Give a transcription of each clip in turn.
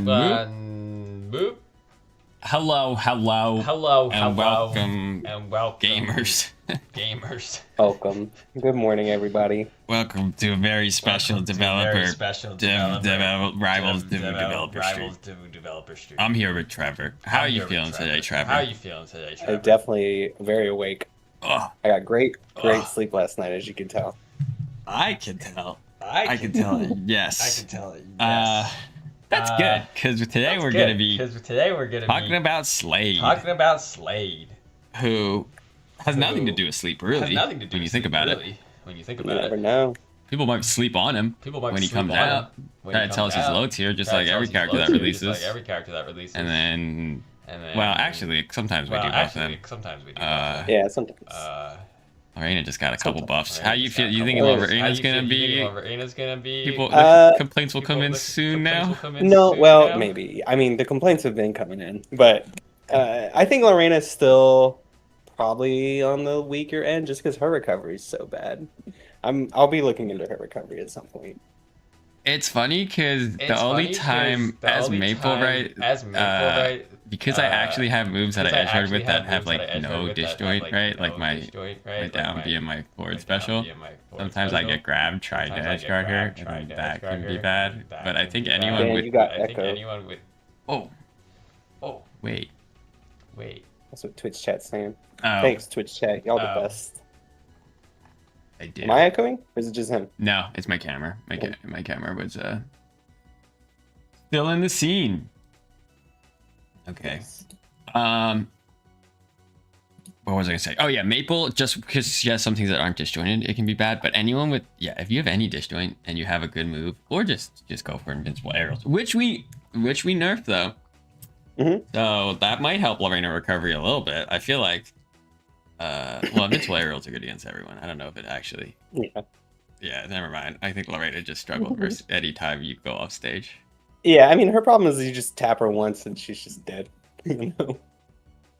Boop. Hello, and welcome, gamers. Gamers. Welcome. Good morning, everybody. Welcome to a very special developer Rivals developer stream. I'm here with Trevor. How are you feeling today, Trevor? I'm definitely very awake. Oh, I got great sleep last night, as you can tell. I can tell. I can tell it. Yes. I can tell it. Yes. That's good, because today we're gonna be talking about Slade. Who has nothing to do with sleep, really. When you think about it. You never know. People might sleep on him when he comes out. Try to tell us he's low tier, just like every character that releases. And then, well, actually, sometimes we do both. Yeah, sometimes. Lorena just got a couple buffs. How you feel? You think Lorena's gonna be? People, complaints will come in soon now. No, well, maybe. I mean, the complaints have been coming in, but I think Lorena's still probably on the weaker end, just because her recovery is so bad. I'll be looking into her recovery at some point. It's funny because the only time as Maple, right? Because I actually have moves that I edge guard with that have like no disjoint, right? Like my down B and my forward special. Sometimes I get grabbed trying to edge guard her, and that can be bad. But I think anyone You got Echo. Oh, wait. That's what Twitch chat's saying. Oh. Thanks, Twitch chat. Y'all the best. I did. Am I echoing? Or is it just him? No, it's my camera. My camera was still in the scene. Okay. What was I gonna say? Oh yeah, Maple, just because she has some things that aren't disjointed, it can be bad. But anyone with, if you have any disjoint and you have a good move, or just go for invincible arrows, which we nerfed though. So that might help Lorena recovery a little bit. I feel like, well, invincible arrows are good against everyone. I don't know if it actually. Yeah, never mind. I think Lorena just struggled versus any time you go off stage. Yeah, I mean, her problem is you just tap her once and she's just dead. You know?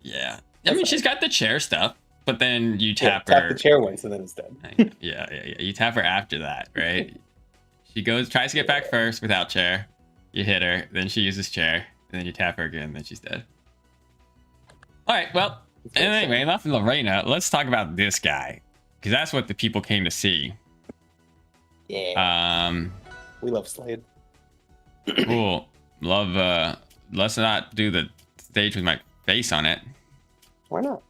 Yeah. I mean, she's got the chair stuff, but then you tap her. Tap the chair once and then it's dead. Yeah. You tap her after that, right? She tries to get back first without chair. You hit her, then she uses chair, and then you tap her again, then she's dead. All right, well, anyway, enough of Lorena. Let's talk about this guy, because that's what the people came to see. Yeah. We love Slade. Cool. Let's not do the stage with my face on it. Why not?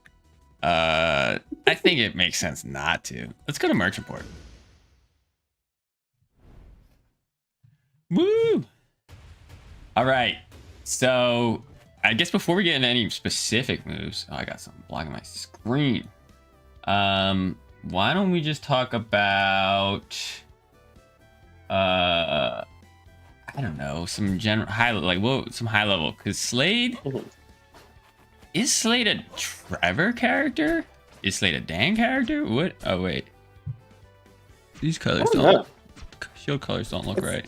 I think it makes sense not to. Let's go to merchant port. Woo! All right. So I guess before we get into any specific moves, I got something blocking my screen. Why don't we just talk about I don't know, some general some high level, because Slade is Slade a Trevor character? Is Slade a Dan character? What? Oh wait, these colors shield colors don't look right.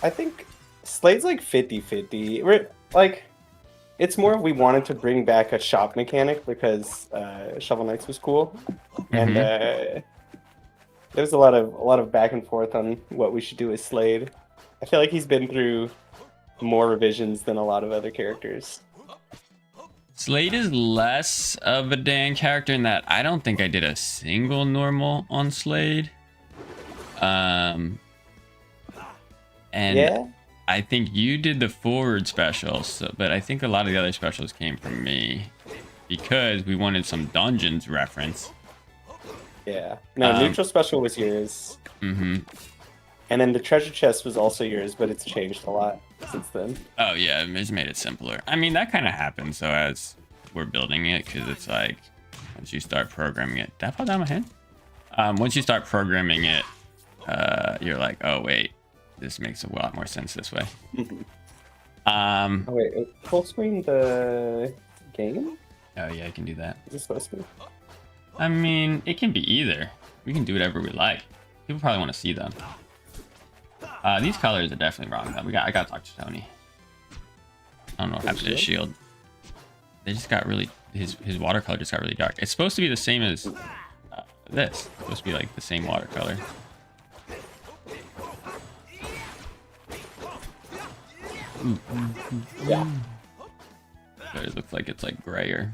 I think Slade's like 50-50. Like, it's more we wanted to bring back a shop mechanic because Shovel Knights was cool, and there was a lot of back and forth on what we should do with Slade. I feel like he's been through more revisions than a lot of other characters. Slade is less of a Dan character in that I don't think I did a single normal on Slade. And yeah? I think you did the forward specials, but I think a lot of the other specials came from me because we wanted some dungeons reference. Yeah. No, neutral special was yours. And then the treasure chest was also yours, but it's changed a lot since then. Oh yeah, it's made it simpler. I mean, that kind of happens. So as we're building it, because it's like once you start programming it, did I fall down my head? Once you start programming it, you're like, oh wait, this makes a lot more sense this way. Oh wait, full screen the game? Oh yeah, I can do that. Is it supposed to be? I mean, it can be either. We can do whatever we like. People probably want to see them. These colors are definitely wrong though. I got to talk to Tony. I don't know what happened to his shield. They just got really, his watercolor just got really dark. It's supposed to be the same as this. It's supposed to be like the same watercolor. Yeah. But it looks like it's like grayer.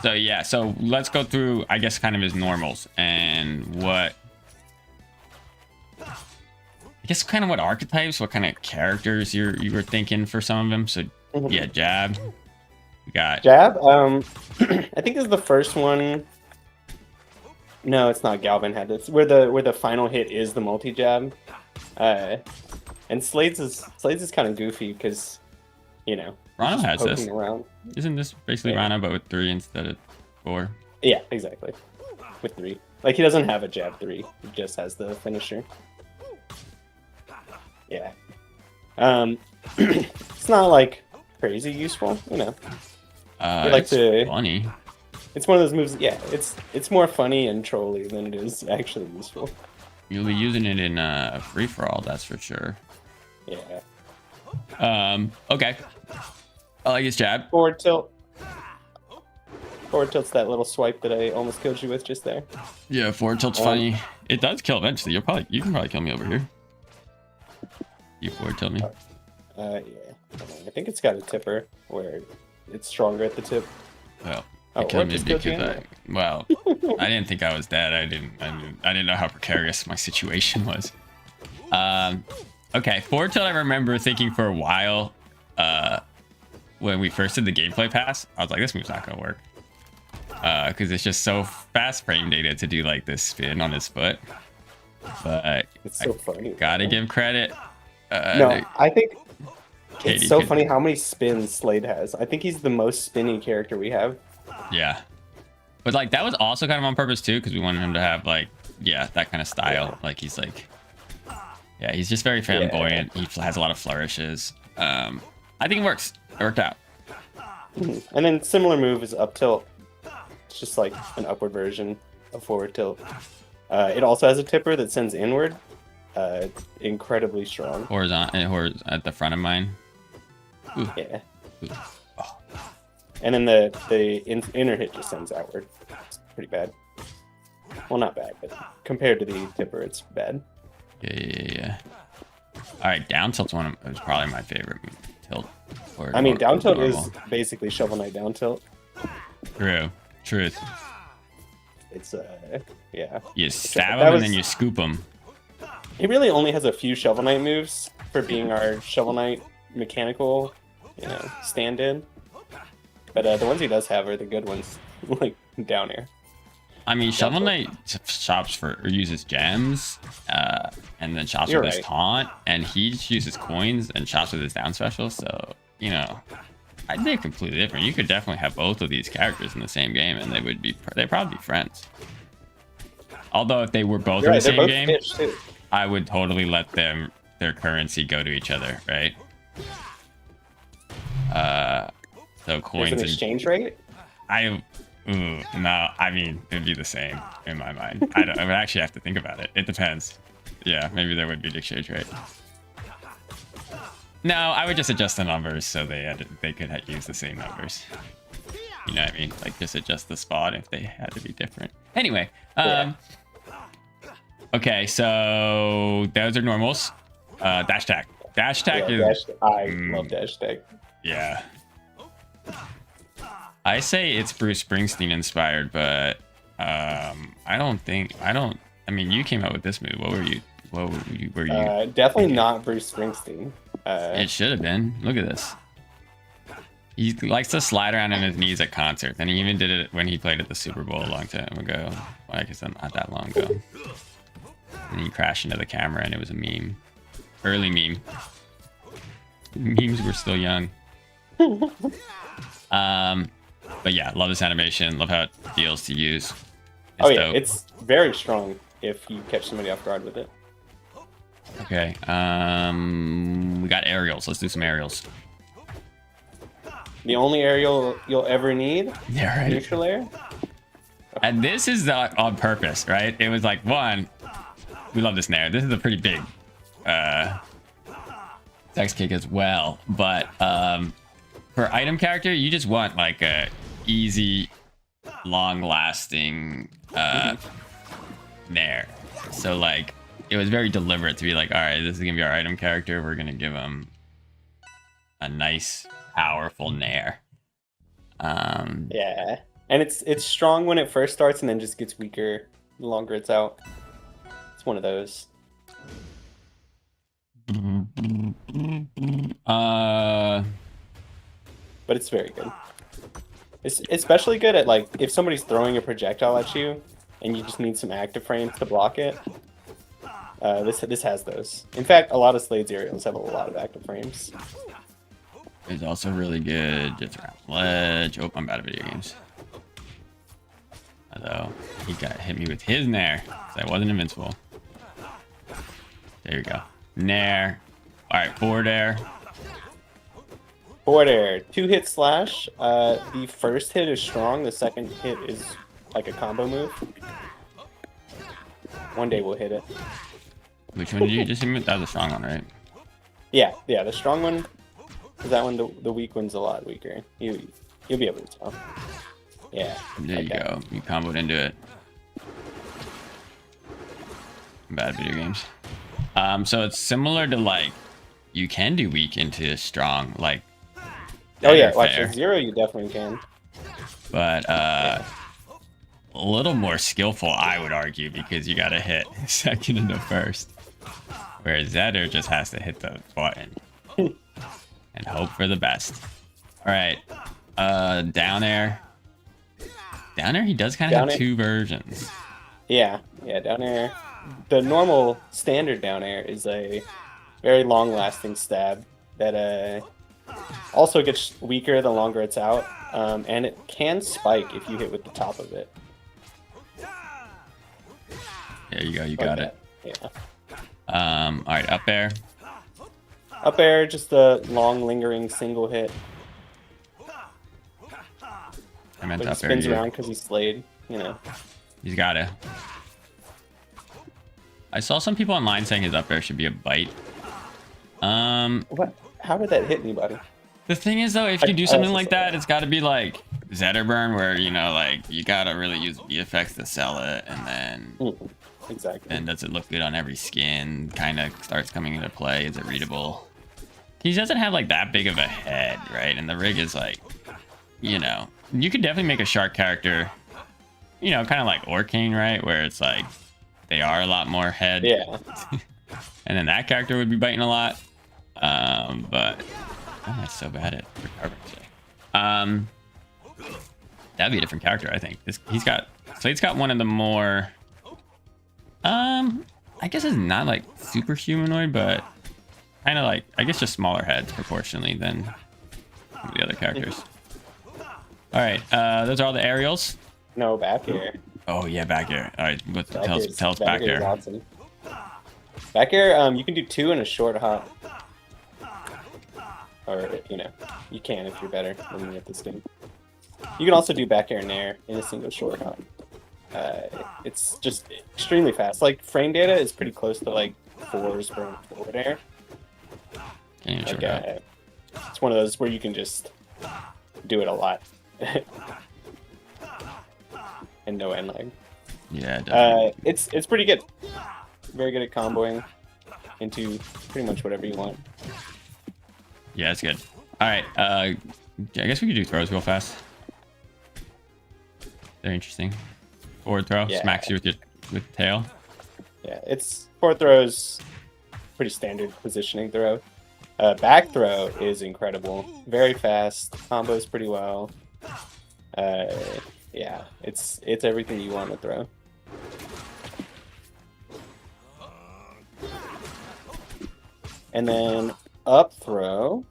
So yeah, so let's go through, I guess, kind of his normals and what, I guess, kind of what archetypes, what kind of characters you were thinking for some of them. So yeah, jab. We got Jab. I think this is the first one. No, it's not. Galvin had this. Where the final hit is the multi jab. And Slade's is kind of goofy because, you know, Rano has this. Around. Isn't this basically Rano but with 3 instead of 4? Yeah, exactly. With 3. Like, he doesn't have a jab 3. He just has the finisher. Yeah. It's not like crazy useful, you know. It's funny. It's one of those moves. Yeah, it's more funny and trolly than it is actually useful. You'll be using it in free for all, that's for sure. Yeah. Okay. I like his jab. Forward tilt. Forward tilt's that little swipe that I almost killed you with just there. Yeah, forward tilt's funny. It does kill eventually. You can probably kill me over here. You forward tilt me. Yeah. I think it's got a tipper where it's stronger at the tip. Well, Oh, it killed what me just killed because you? well, I didn't think I was dead. I didn't know how precarious my situation was. Okay, forward tilt. I remember thinking for a while, when we first did the gameplay pass, I was like, this move's not gonna work, because it's just so fast frame data to do like this spin on his foot. But It's so funny. Gotta give credit. No, I think Katie it's so could- funny how many spins Slade has. I think he's the most spinny character we have. Yeah, but like that was also kind of on purpose too, because we wanted him to have like, yeah, that kind of style. Yeah. Like he's like, yeah, he's just very flamboyant. He has a lot of flourishes. I think it works. It worked out. And then similar move is up tilt. It's just like an upward version of forward tilt. It also has a tipper that sends inward. Incredibly strong. Horizontal at the front of mine. Ooh. Yeah. Ooh. Oh. And then the inner hit just sends outward. It's pretty bad. Well, not bad, but compared to the tipper, it's bad. Yeah. All right, down tilt's is probably my favorite move. Tilt. I mean, down tilt normal. is basically Shovel Knight down tilt. True. Truth. It's yeah. You stab That him was- and then you scoop him. He really only has a few Shovel Knight moves for being our Shovel Knight mechanical, you know, stand-in. But the ones he does have are the good ones, like down air. I mean, Shovel tilt. Knight shops for or uses gems, and then shops You're with his right. taunt, and he just uses coins and shops with his down special. So you know, I think completely different. You could definitely have both of these characters in the same game, and they'd probably be friends. Although if they were both You're in right, the they're same both game, fish too. I would totally let their currency go to each other, right? So There's coins an and exchange rate. no, I mean it'd be the same in my mind. I would actually have to think about it. It depends. Yeah, maybe there would be an exchange rate. No, I would just adjust the numbers so they could use the same numbers. You know what I mean? Like just adjust the spot if they had to be different. Anyway, okay, so those are normals. Dash attack. Dash attack Yeah, is I love dash attack. yeah. I say it's Bruce Springsteen inspired, but I mean, you came up with this move. What were you? Definitely not Bruce Springsteen. It should have been. Look at this. He likes to slide around on his knees at concerts, and he even did it when he played at the Super Bowl a long time ago. Well, I guess not that long ago. And he crashed into the camera, and it was a meme. Early meme. Memes were still young. But yeah, love this animation. Love how it feels to use. Oh yeah, dope. it's very strong if you catch somebody off guard with it. Okay. We got aerials. Let's do some aerials. The only aerial you'll ever need, Yeah, right. neutral air. And this is on purpose, right? It was like, one, we love this nair. This is a pretty big sex kick as well. But for item character, you just want like a easy, long-lasting nair. So like it was very deliberate to be like, all right, this is gonna be our item character. We're gonna give him a nice, powerful nair. Yeah, and it's strong when it first starts, and then just gets weaker the longer it's out. It's one of those. But it's very good. It's especially good at like if somebody's throwing a projectile at you, and you just need some active frames to block it. This has those. In fact, a lot of Slade's aerials have a lot of active frames. It's also really good just around ledge. Oh, I'm bad at video games. Although he got hit me with his nair, so I wasn't invincible. There you go. Nair. All right, forward air. Forward air, 2-hit slash. The first hit is strong. The second hit is like a combo move. One day we'll hit it. Which one did you just hit me with? That was a strong one, right? Yeah, the strong one. Cause that one, the weak one's a lot weaker. You'll be able to tell. Yeah. There you go. You comboed into it. Bad video games. So it's similar to like you can do weak into strong, like. Oh yeah, watch the 0. You definitely can. But a little more skillful, I would argue, because you gotta hit second and the first, whereas Zetter just has to hit the button and hope for the best. All right, down air. Down air, he does kind of have two versions. Yeah, down air. The normal standard down air is a very long-lasting stab that also gets weaker the longer it's out, and it can spike if you hit with the top of it. There you go, you got it. Yeah. All right, up air. Up air, just a long, lingering single hit. I meant but up he spins air. around because he's Slade, you know. He's got it. I saw some people online saying his up air should be a bite. What? How did that hit anybody? The thing is, though, if you do something like that, it's got to be like Zetterburn, where, you know, like, you got to really use VFX to sell it, and then... Exactly. And does it look good on every skin? Kind of starts coming into play. Is it readable? He doesn't have, like, that big of a head, right? And the rig is, like, you know... You could definitely make a shark character, you know, kind of like Orcane, right? Where it's, like, they are a lot more head. Yeah. And then that character would be biting a lot. But... Oh, that's so bad at recovering. That'd be a different character, I think. Slade's got one of the more, I guess it's not like super humanoid, but kind of like, I guess just smaller heads proportionally than some of the other characters. All right, those are all the aerials. No, back air. Oh yeah, back air. All right, tell us back air. Awesome. Back air, you can do 2 in a short hop. Or, you know, you can if you're better than me at this game. You can also do back air and air in a single short hop. It's just extremely fast. Like, frame data is pretty close to, like, 4s for forward air. Like, it's one of those where you can just do it a lot. And no end lag. Yeah, definitely. It's pretty good. Very good at comboing into pretty much whatever you want. Yeah, it's good. All right, I guess we could do throws real fast. They're interesting. Forward throw, smacks you with tail. Yeah, it's forward throws, pretty standard positioning throw. Back throw is incredible, very fast, combos pretty well. Yeah, it's everything you want to throw. And then up throw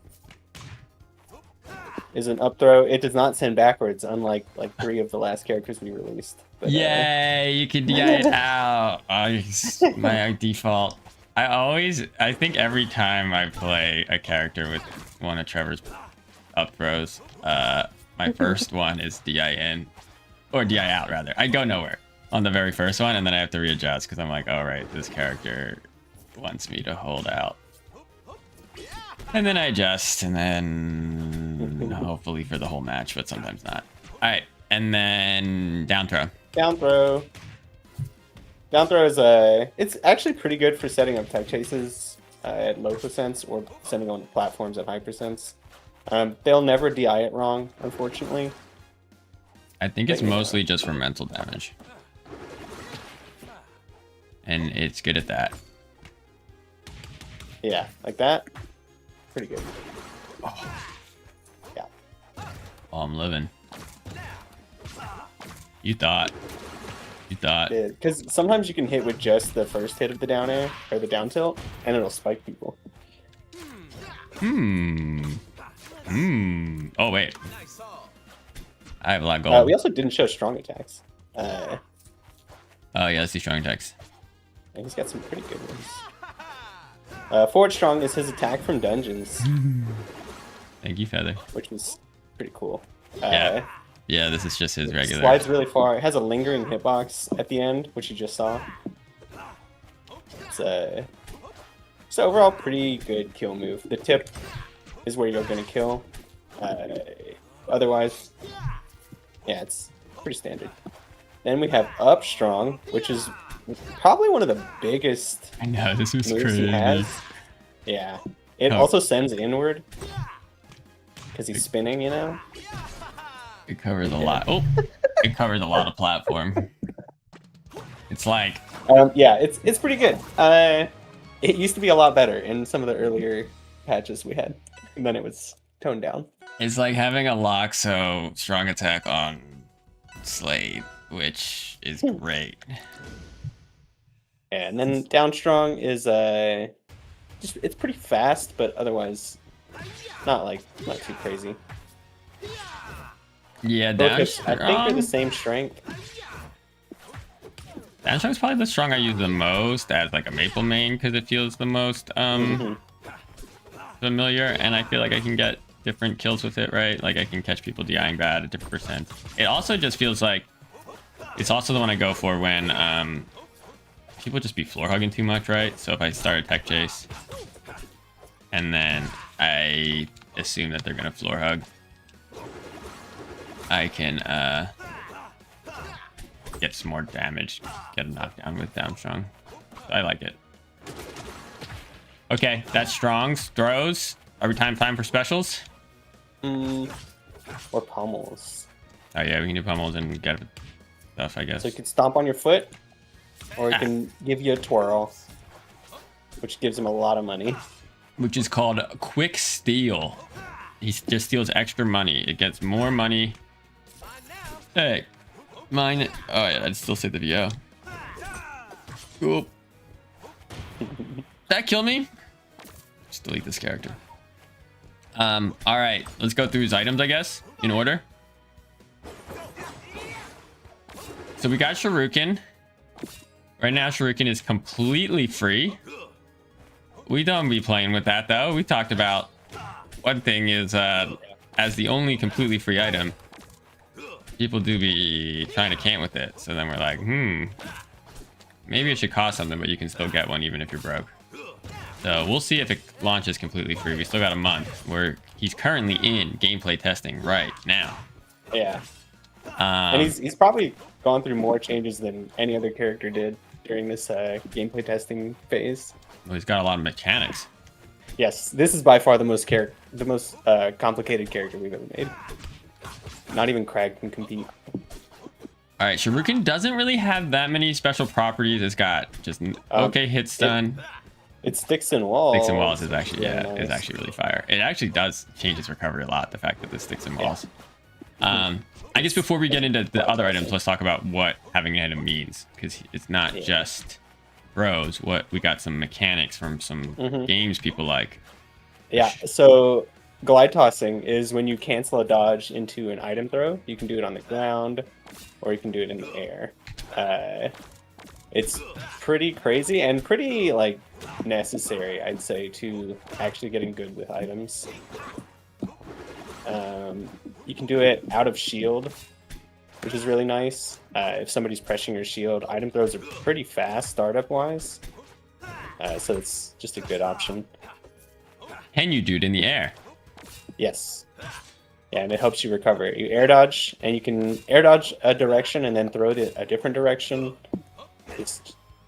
is an up throw. It does not send backwards, unlike like 3 of the last characters we released. But, yay, you can DI it out. My default. I think every time I play a character with one of Trevor's up throws, my first one is DI in, or DI out rather. I go nowhere on the very first one, and then I have to readjust because I'm like, all right, this character wants me to hold out. And then I adjust, and then hopefully for the whole match, but sometimes not. All right, and then down throw. Down throw. Down throw is it's actually pretty good for setting up tech chases at low percents or sending on platforms at high percents. They'll never DI it wrong, unfortunately. I think it's mostly just for mental damage. And it's good at that. Yeah, like that. Pretty good. Oh, Yeah. I'm living. You thought. You thought. Because sometimes you can hit with just the first hit of the down air, or the down tilt, and it'll spike people. Oh, wait. I have a lot of gold. We also didn't show strong attacks. Oh, yeah, let's see strong attacks. And he's got some pretty good ones. Forward strong is his attack from dungeons. Thank you, Feather. Which was pretty cool. Yeah. Yeah, this is just his regular. Slides really far. It has a lingering hitbox at the end, which you just saw. It's so overall pretty good kill move. The tip is where you're gonna kill. Otherwise, yeah, it's pretty standard. Then we have up strong, which is probably one of the biggest I know, this was moves crazy. he has. Yeah. It also sends inward. Because he's spinning, you know? It covers a lot. Oh, it covers a lot of platform. It's like... yeah, it's pretty good. It used to be a lot better in some of the earlier patches we had. And then it was toned down. It's like having a Loxo strong attack on Slade, which is great. And then down strong is just it's pretty fast, but otherwise not too crazy. Yeah, Both down I think they're the same strength. Down strong's probably the strong I use the most as like a maple main because it feels the most familiar, and I feel like I can get different kills with it, right? Like I can catch people DIing bad at different percent. It also just feels like it's also the one I go for when people just be floor hugging too much, right? So if I start a tech chase and then I assume that they're gonna floor hug, I can get some more damage, get a knockdown with down strong. I like it. Okay, that's strong's throws. Are we time for specials? Or pummels. Oh yeah, we can do pummels and get stuff, I guess. So you can stomp on your foot, or it can give you a twirl, which gives him a lot of money. Which is called quick steal. He just steals extra money. It gets more money. Hey, mine. Oh yeah, I'd still say the VO. Cool. That kill me? Just delete this character. All right, let's go through his items, I guess, in order. So we got Shuriken. Right now, Shuriken is completely free. We don't be playing with that though. We talked about one thing is as the only completely free item, people do be trying to camp with it. So then we're like, maybe it should cost something, but you can still get one even if you're broke. So we'll see if it launches completely free. We still got a month where he's currently in gameplay testing right now. Yeah. And he's probably gone through more changes than any other character did during this gameplay testing phase. Well, he's got a lot of mechanics. Yes, this is by far the most complicated character we've ever made. Not even Crag can compete. All right, Shuriken doesn't really have that many special properties. It's got just okay hit stun. It sticks in walls. Sticks in walls is actually nice. is actually really fire. It actually does change its recovery a lot. The fact that this sticks in walls. I guess before we get into the other items, let's talk about what having an item means, because it's not just bros. What we got some mechanics from some games people like. Yeah. So glide tossing is when you cancel a dodge into an item throw. You can do it on the ground, or you can do it in the air. It's pretty crazy and pretty like necessary, I'd say, to actually getting good with items. You can do it out of shield, which is really nice. If somebody's pressing your shield, item throws are pretty fast startup wise, so it's just a good option. Can you do it in the air? Yes. Yeah, and it helps you recover. You air dodge, and you can air dodge a direction and then throw it a different direction. It's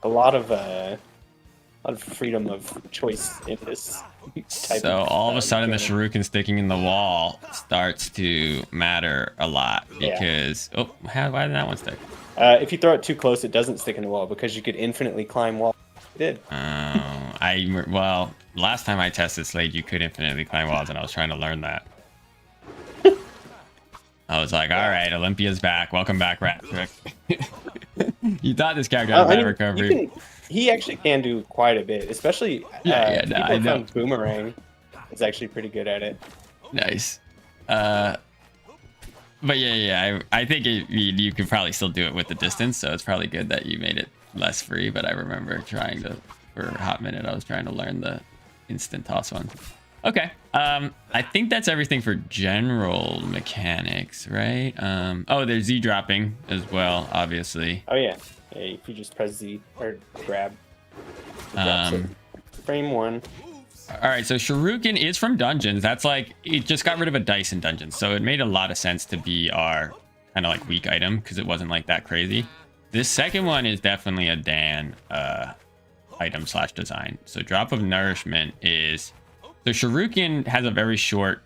a lot of freedom of choice in this type. So all of a sudden, the shuriken sticking in the wall starts to matter a lot because why did that one stick? If you throw it too close, it doesn't stick in the wall because you could infinitely climb walls. It did. Well, last time I tested Slade, you could infinitely climb walls, and I was trying to learn that. I was like, all right, Olympia's back. Welcome back, Rat Trick. You thought this character had better recovery. He actually can do quite a bit, especially I know. Boomerang is actually pretty good at it. Nice. But I think you could probably still do it with the distance, so it's probably good that you made it less free. But I remember for a hot minute, I was trying to learn the instant toss one. Okay. I think that's everything for general mechanics, right? There's Z dropping as well, obviously. Oh yeah. If you just press Z or grab. Frame 1. All right, so Shuriken is from Dungeons. That's like, it just got rid of a dice in Dungeons, so it made a lot of sense to be our kind of like weak item because it wasn't like that crazy. This second one is definitely a Dan item / design. So drop of nourishment is, so Shuriken has a very short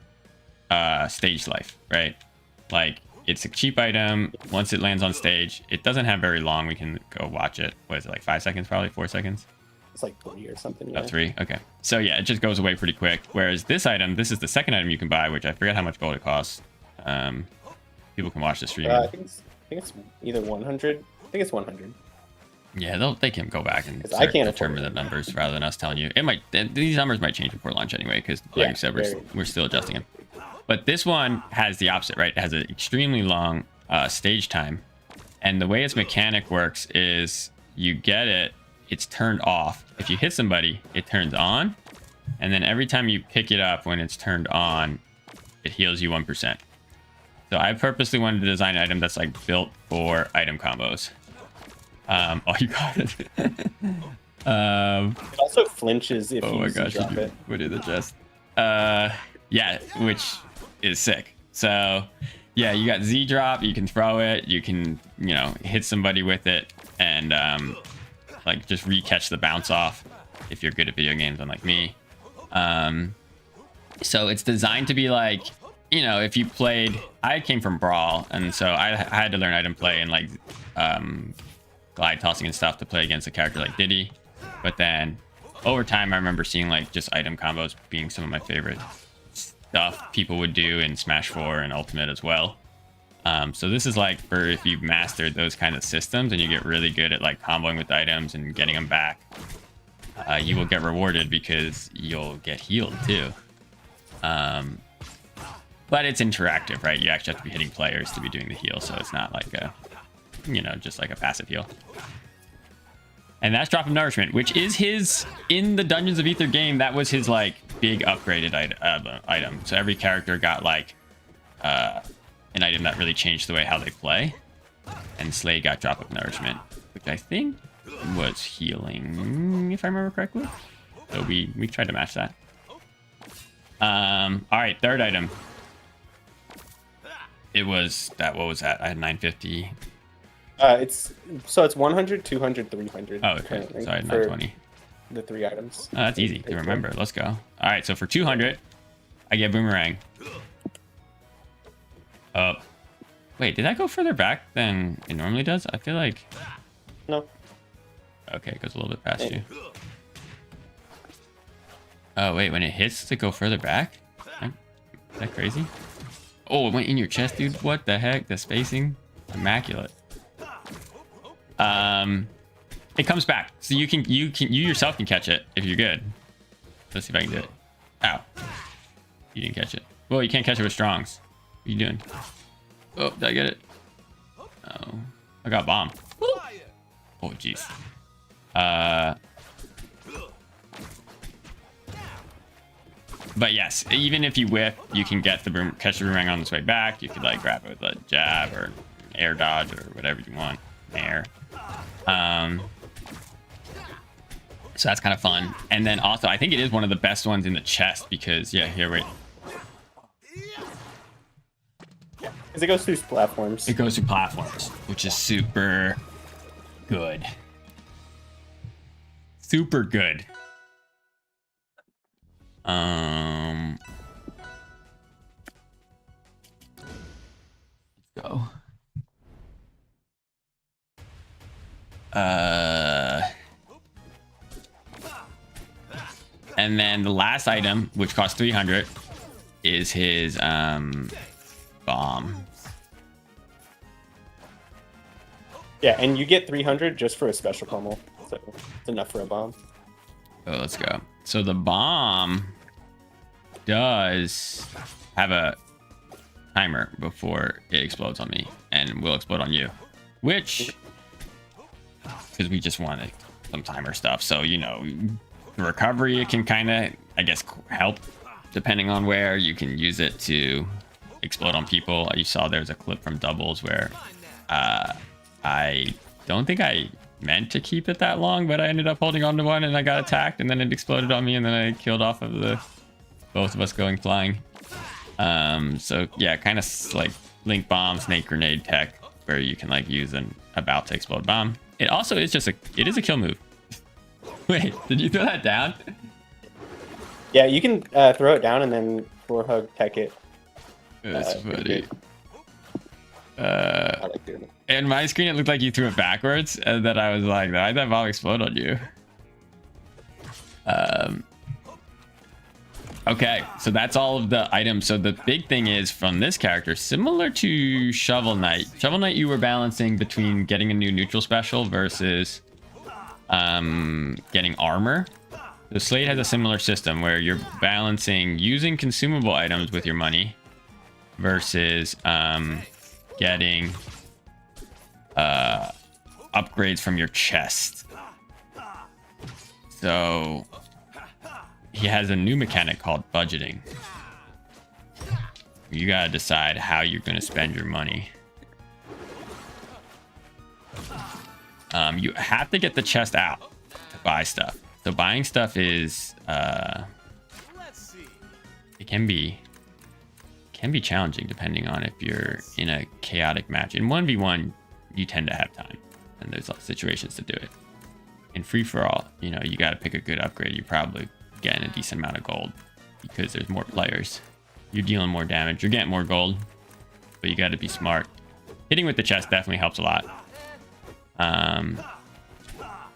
stage life, right? Like it's a cheap item. Once it lands on stage, it doesn't have very long. We can go watch it. What is it, like 5 seconds, probably 4 seconds? It's like 3 or something. Yeah. Oh, 3? Okay. So yeah, it just goes away pretty quick. Whereas this item, this is the second item you can buy, which I forget how much gold it costs. People can watch the stream. I think it's either 100. I think it's 100. Yeah, they can go back and determine the numbers rather than us telling you. It might, these numbers might change before launch anyway, because like you said, we're still adjusting them. But this one has the opposite, right? It has an extremely long stage time. And the way its mechanic works is you get it, it's turned off. If you hit somebody, it turns on. And then every time you pick it up when it's turned on, it heals you 1%. So I purposely wanted to design an item that's like built for item combos. You got it. It also flinches if you drop it. Put it in the chest. Yeah, which is sick. So yeah, you got Z drop, you can throw it, you can, hit somebody with it, and like just re-catch the bounce off if you're good at video games, unlike me. So it's designed to be like, if you played, I came from Brawl, and so I had to learn item play and like glide tossing and stuff to play against a character like Diddy. But then over time, I remember seeing like just item combos being some of my favorite stuff people would do in Smash 4 and Ultimate as well. So this is like for if you've mastered those kind of systems and you get really good at like comboing with items and getting them back, you will get rewarded because you'll get healed too. But it's interactive, right? You actually have to be hitting players to be doing the heal, so it's not like a, just like a passive heal. And that's Drop of Nourishment, which is his, in the Dungeons of Aether game, that was his like big upgraded item. So every character got like an item that really changed the way how they play. And Slade got Drop of Nourishment, which I think was healing, if I remember correctly. So we tried to match that. All right, third item. It was that, what was that? I had 950. It's 100, 200, 300. Oh, okay. So I had 920. The 3 items. Oh, that's easy to remember. Let's go. All right, so for 200, I get Boomerang. Wait, did that go further back than it normally does? I feel like... No. Okay, it goes a little bit past you. Oh, wait, when it hits, does it go further back? Is that crazy? Oh, it went in your chest, dude. What the heck? The spacing? Immaculate. It comes back. So you yourself can catch it if you're good. Let's see if I can do it. Ow. You didn't catch it. Well, you can't catch it with strongs. What are you doing? Oh, did I get it? Oh, I got bombed. Oh, jeez. But yes, even if you whiff, you can get catch the boomerang on its way back. You could like grab it with a jab or air dodge or whatever you want. Air. So that's kind of fun. And then also, I think it is one of the best ones in the chest because, yeah, here, wait. Because it goes through platforms. It goes through platforms, which is super good. super good. Let's go. And then the last item, which costs 300, is his bomb. Yeah, and you get 300 just for a special pummel, so it's enough for a bomb. Oh, let's go. So the bomb does have a timer before it explodes on me, and will explode on you, which, because we just wanted some timer stuff, so you know, the recovery, it can kind of, I guess, help depending on where you can use it to explode on people. You saw there's a clip from doubles where I don't think I meant to keep it that long, but I ended up holding on to one and I got attacked, and then it exploded on me, and then I killed off of the both of us going flying. So yeah, kind of like link bomb, snake grenade tech, where you can like use an about to explode bomb. It also is just a kill move. Wait, did you throw that down? Yeah, you can throw it down and then floor hug tech it. That's funny. I like doing it. In my screen, it looked like you threw it backwards, and then I was like, why'd that bomb explode on you? Okay, so that's all of the items. So the big thing is from this character, similar to Shovel Knight. Shovel Knight, you were balancing between getting a new neutral special versus getting armor. The Slade has a similar system where you're balancing using consumable items with your money versus getting upgrades from your chest. So he has a new mechanic called budgeting. You gotta decide how you're gonna spend your money. You have to get the chest out to buy stuff. So buying stuff is it can be challenging depending on if you're in a chaotic match. In 1v1, you tend to have time, and there's situations to do it. In free-for-all, you know, you got to pick a good upgrade. You're probably getting a decent amount of gold because there's more players. You're dealing more damage. You're getting more gold, but you got to be smart. Hitting with the chest definitely helps a lot.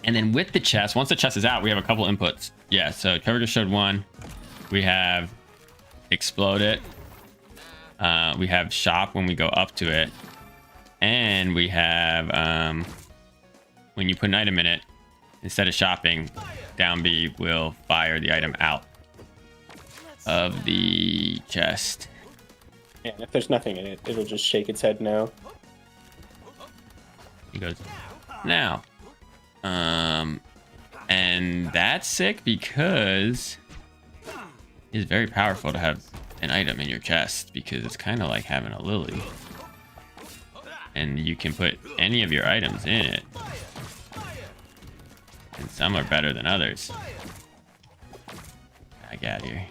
And then with the chest, once the chest is out, we have a couple inputs. Yeah, so Trevor just showed one. We have explode it. We have shop when we go up to it. And we have when you put an item in it, instead of shopping, down B will fire the item out of the chest. Yeah, if there's nothing in it, it'll just shake its head no. He goes, now. And that's sick because it's very powerful to have an item in your chest, because it's kind of like having a lily. And you can put any of your items in it. And some are better than others. I got here.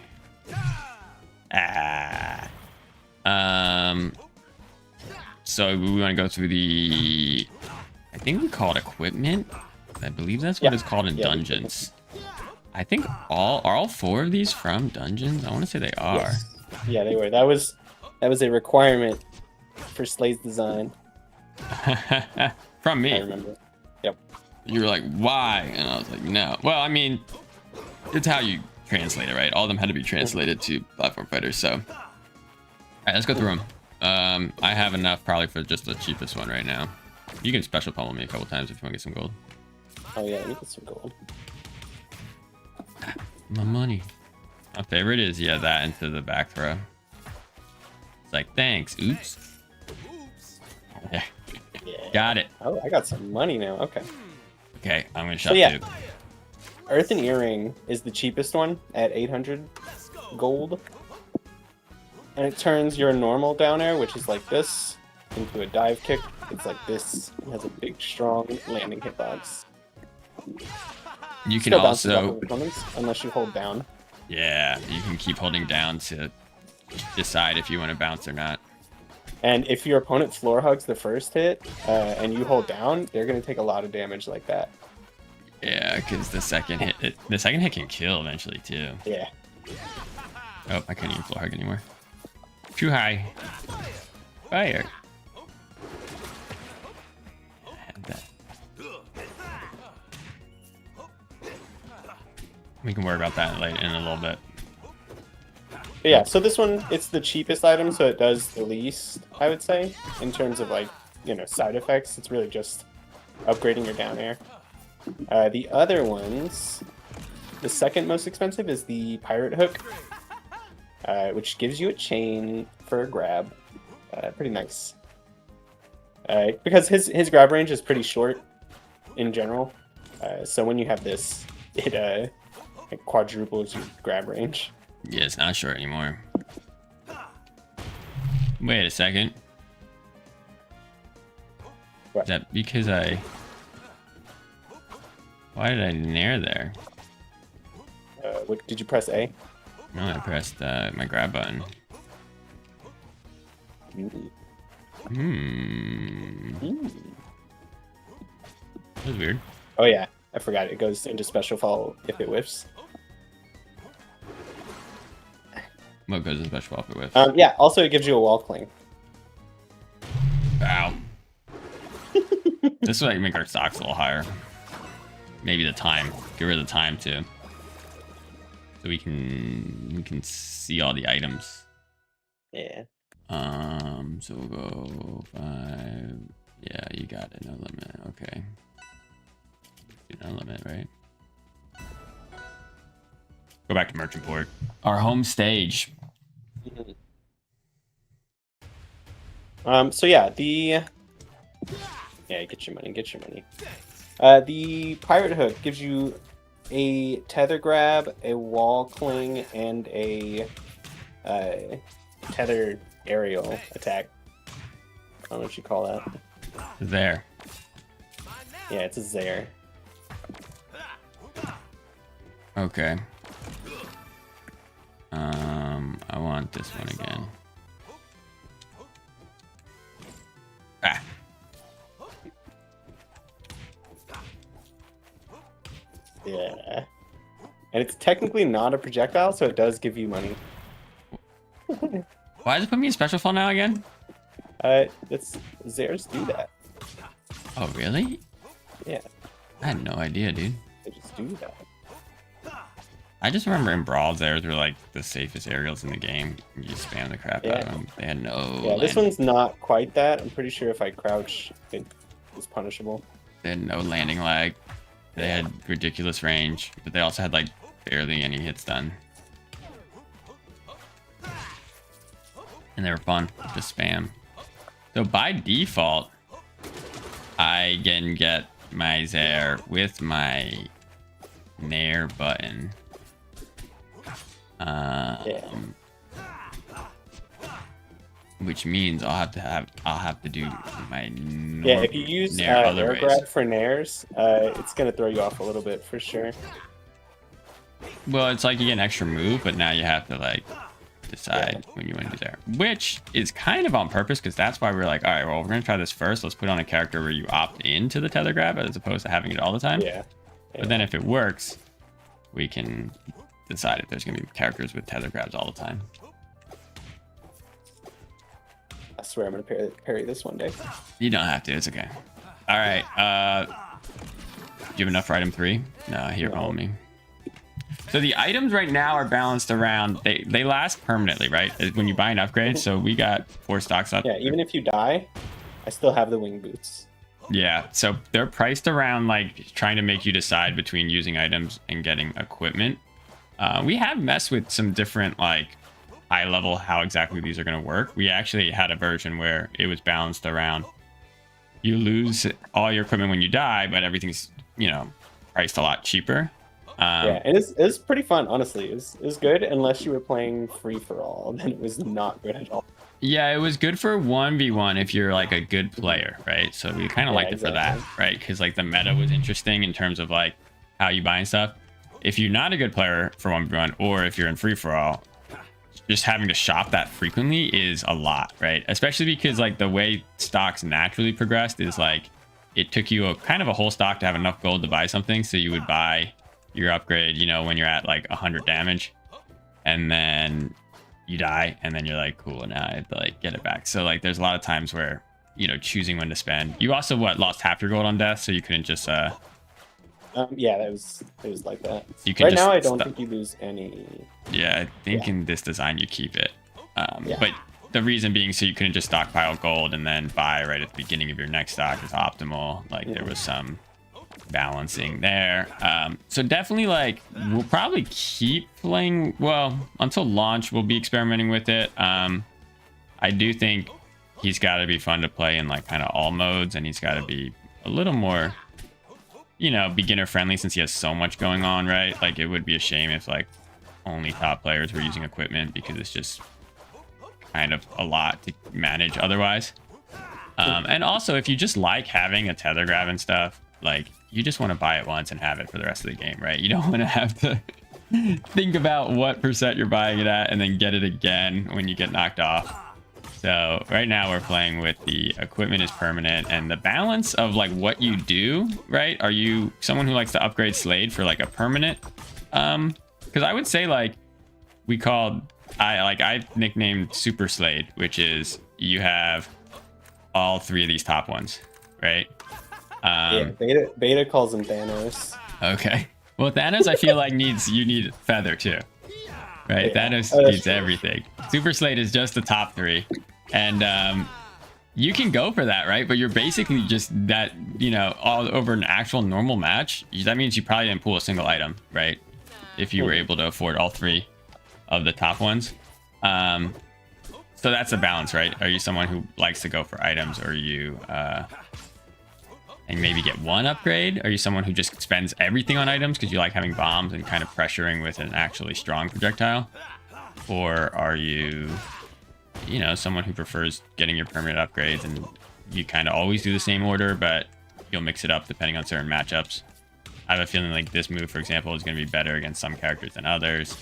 So we want to go through the, I think we call it equipment. I believe that's what it's called in dungeons. I think are all four of these from dungeons? I want to say they are. Yes. Yeah, they were. That was a requirement for Slade's design. From me. I remember. Yep. You were like, why? And I was like, no. Well, I mean, it's how you translate it, right? All of them had to be translated to platform fighters. So, all right, let's go through them. I have enough probably for just the cheapest one right now. You can special pummel me a couple times if you want to get some gold. Oh yeah, let me get some gold. My money. My favorite is, yeah, that into the back throw. It's like, thanks. Oops. Yeah. Got it. Oh, I got some money now. Okay. Okay, I'm gonna shop too. Earthen Earring is the cheapest one at 800 gold. And it turns your normal down air, which is like this, into a dive kick. It's like this. It has a big, strong landing hitbox. You can Still bounces off also, of opponents, unless you hold down. yeah, you can keep holding down to decide if you want to bounce or not. And if your opponent floor hugs the first hit, and you hold down, they're going to take a lot of damage like that. Yeah, because the second hit can kill eventually too. Yeah. Oh, I can't even floor hug anymore. Too high. Fire. Had that. We can worry about that in a little bit. But yeah, so this one, it's the cheapest item, so it does the least, I would say, in terms of like, you know, side effects. It's really just upgrading your down air. The other ones, the second most expensive is the pirate hook, which gives you a chain for a grab. Pretty nice. Because his grab range is pretty short in general. So when you have this, it quadruples your grab range. Yeah, it's not short anymore. Wait a second. What? Is that because why did I nair there? What, did you press A? No, I pressed my grab button. That was weird. Oh yeah, I forgot. It goes into special fall if it whiffs. What goes in special offer with? Yeah, also it gives you a wall cling. Wow. This would like make our stocks a little higher. Maybe the time. Get rid of the time too. So we can see all the items. Yeah. So we'll go 5. Yeah, you got it. No limit. Okay. No limit, right? Go back to Merchant Port. Our home stage. So yeah, get your money. The pirate hook gives you a tether grab, a wall cling, and a tether aerial attack. I don't know what you call that. There. Yeah, it's a Zaire. Okay. I want this one again. Ah. Yeah. And it's technically not a projectile, so it does give you money. Why does it put me in special fall now again? It's Zaires do that. Oh, really? Yeah, I had no idea, dude. they just do that. I just remember in Brawl, theirs were like the safest aerials in the game. You just spam the crap out of them. They had no. Yeah, this landing. one's not quite that. I'm pretty sure if I crouch, it is punishable. They had no landing lag. They had ridiculous range, but they also had like barely any hits done. And they were fun to spam. So by default, I can get my Zaire with my Nair button. Which means I'll have to do my Yeah, if you use Nair air grab for nairs, it's gonna throw you off a little bit for sure. Well, it's like you get an extra move, but now you have to like decide when you want to do there, which is kind of on purpose because that's why we're like, all right, well, we're gonna try this first. Let's put on a character where you opt into the tether grab as opposed to having it all the time. Yeah. But then if it works, we can decide if there's gonna be characters with tether grabs all the time. I swear I'm gonna parry this one day. You don't have to. It's okay. All right. Do you have enough for item 3? No, here, follow me. So the items right now are balanced around. They last permanently, right? When you buy an upgrade. So we got 4 stocks up. Yeah, even if you die, I still have the wing boots. Yeah. So they're priced around like trying to make you decide between using items and getting equipment. We have messed with some different like high level how exactly these are going to work. We actually had a version where it was balanced around you lose all your equipment when you die, but everything's, you know, priced a lot cheaper. Yeah, and it's pretty fun, honestly. It was good unless you were playing free for all, then it was not good at all. Yeah, it was good for 1v1 if you're like a good player, right? So we kind of liked it for that, right? Because like the meta was interesting in terms of like how you buy and stuff. If you're not a good player for 1v1, or if you're in free for all, just having to shop that frequently is a lot, right? Especially because like the way stocks naturally progressed is like it took you a kind of a whole stock to have enough gold to buy something. So you would buy your upgrade, you know, when you're at like 100 damage, and then you die, and then you're like, cool, now I have to like get it back. So like there's a lot of times where, you know, choosing when to spend. You also lost half your gold on death, so you couldn't just yeah, it was like that. you can Right just now, I don't think you lose any. yeah, I think in this design you keep it. Yeah. But the reason being so you couldn't just stockpile gold and then buy right at the beginning of your next stock is optimal. Like there was some balancing there. So definitely like we'll probably keep playing, well, until launch we'll be experimenting with it. I do think he's got to be fun to play in like kind of all modes, and he's got to be a little more, you know, beginner friendly since he has so much going on, right? Like it would be a shame if like only top players were using equipment, because it's just kind of a lot to manage otherwise. And also if you just like having a tether grab and stuff, like you just want to buy it once and have it for the rest of the game, right? You don't want to have to think about what percent you're buying it at and then get it again when you get knocked off. So right now we're playing with the equipment is permanent, and the balance of like what you do, right? Are you someone who likes to upgrade Slade for like a permanent? Because I would say like I nicknamed Super Slade, which is you have all three of these top ones, right? Yeah, Beta calls him Thanos. Okay. Well, Thanos, I feel like you need Feather too, right? Yeah. Thanos needs everything. Super Slade is just the top three, and you can go for that, right? But you're basically just that, you know, all over an actual normal match. That means you probably didn't pull a single item, right? If you were able to afford all three of the top ones. So that's the balance, right? Are you someone who likes to go for items, or are you and maybe get one upgrade? Are you someone who just spends everything on items because you like having bombs and kind of pressuring with an actually strong projectile? Or are you, you know, someone who prefers getting your permanent upgrades and you kind of always do the same order, but you'll mix it up depending on certain matchups? I have a feeling like this move, for example, is going to be better against some characters than others.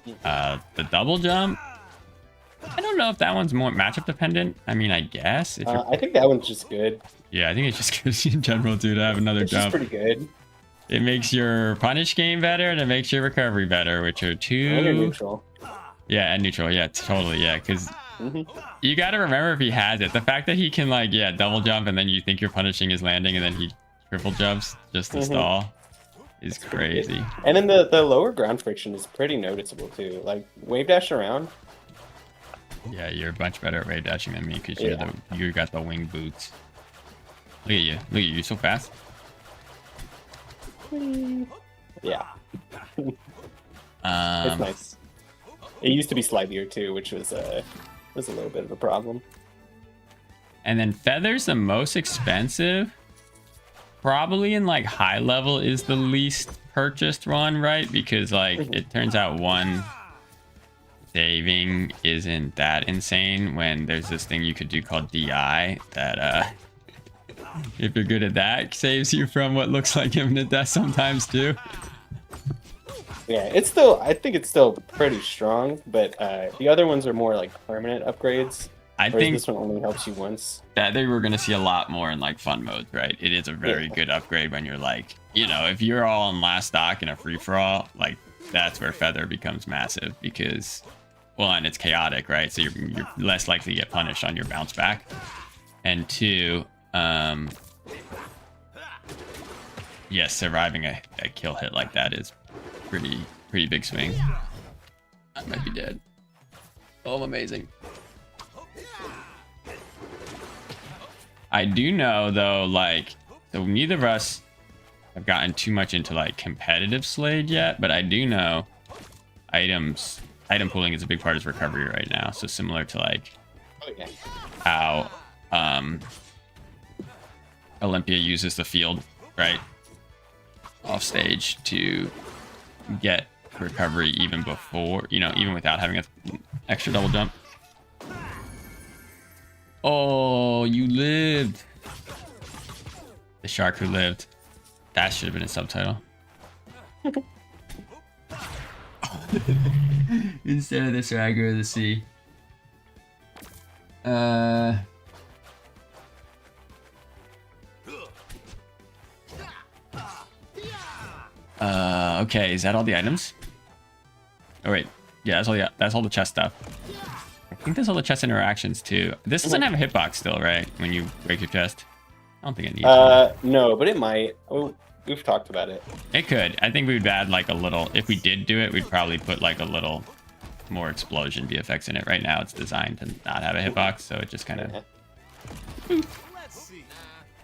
The double jump, I don't know if that one's more matchup dependent. I mean, I guess. If I think that one's just good. yeah, I think it's just good in general, too, to have another It's jump. just pretty good. It makes your punish game better, and it makes your recovery better, which are two. And you're neutral. Yeah, and neutral. Yeah, totally. Yeah, because you got to remember if he has it. The fact that he can, like, yeah, double jump, and then you think you're punishing his landing, and then he triple jumps just to stall is crazy. And then the lower ground friction is pretty noticeable, too. Like, wave dash around. Yeah, you're much better at wave dashing than me because you got the wing boots. Look at you. Look at you. You're so fast. Yeah. It's nice. It used to be slidier too, which was a little bit of a problem. And then Feather's the most expensive. Probably in like high level is the least purchased one, right? Because like it turns out one saving isn't that insane when there's this thing you could do called DI that if you're good at that, saves you from what looks like imminent death sometimes too. Yeah, I think it's still pretty strong, but the other ones are more like permanent upgrades. I think this one only helps you once. That they were gonna see a lot more in like fun modes, right? It is a very good upgrade when you're like, you know, if you're all on last stock in a free for all, like that's where Feather becomes massive because, well, and it's chaotic, right? So you're less likely to get punished on your bounce back, and two, yes, surviving a kill hit like that is pretty big swing. I might be dead. Oh, I'm amazing. I do know though, like, so neither of us have gotten too much into like competitive Slade yet, but I do know item pooling is a big part of his recovery right now. So similar to like how Olympia uses the field, right, off stage to get recovery even before, you know, even without having an extra double jump. Oh, you lived. The shark who lived. That should have been a subtitle. Instead of the swagger of the sea. Okay, is that all the items? Oh wait, yeah, that's all the chest stuff. I think that's all the chest interactions too. This doesn't have a hitbox still, right? When you break your chest, I don't think it needs one. No, but it might. Oh, we've talked about it. It could. I think we would add like a little. If we did do it, we'd probably put like a little more explosion VFX in it. Right now, it's designed to not have a hitbox, so it just kind of.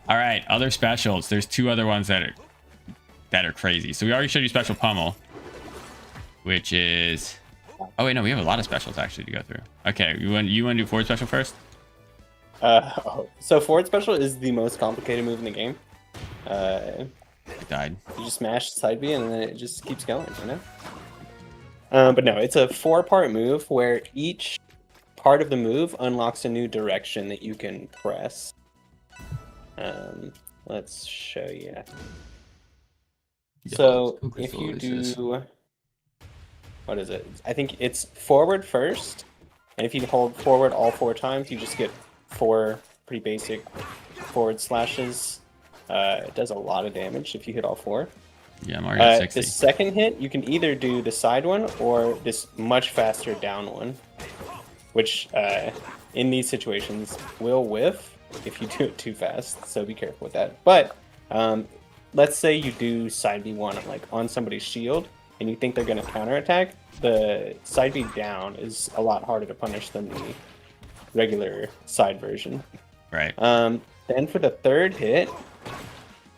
All right, other specials. There's 2 other ones that are crazy. So we already showed you special pummel, which is. Oh wait, no, we have a lot of specials actually to go through. Okay, you want to do forward special first? So forward special is the most complicated move in the game. I died. You just smash side B and then it just keeps going, you know? But no, it's a 4-part move where each part of the move unlocks a new direction that you can press. Let's show you. So if you do, what is it? I think it's forward first, and if you hold forward all 4 times, you just get 4 pretty basic forward slashes. It does a lot of damage if you hit all 4. Yeah, I'm already at 60. The second hit, you can either do the side one or this much faster down one, which in these situations will whiff if you do it too fast, so be careful with that. But let's say you do side B1 like on somebody's shield, and you think they're going to counterattack, the side B down is a lot harder to punish than the regular side version. Right. Then for the third hit,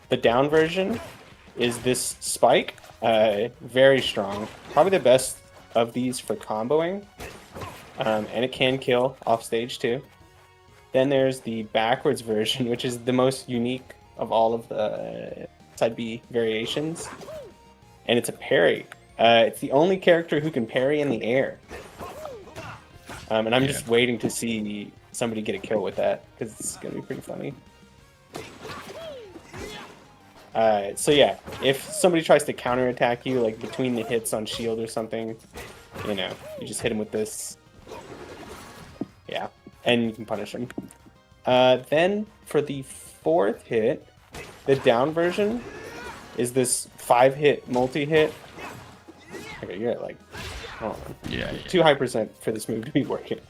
the down version is this spike. Very strong. Probably the best of these for comboing. And it can kill off stage too. Then there's the backwards version, which is the most unique of all of the side B variations. And it's a parry. It's the only character who can parry in the air. And I'm just waiting to see somebody get a kill with that, because it's going to be pretty funny. So yeah, if somebody tries to counterattack you, like between the hits on shield or something, you know, you just hit him with this. Yeah, and you can punish him. Then for the fourth hit, the down version is this 5-hit multi-hit. Okay, you're at like, oh, yeah, too high percent for this move to be working.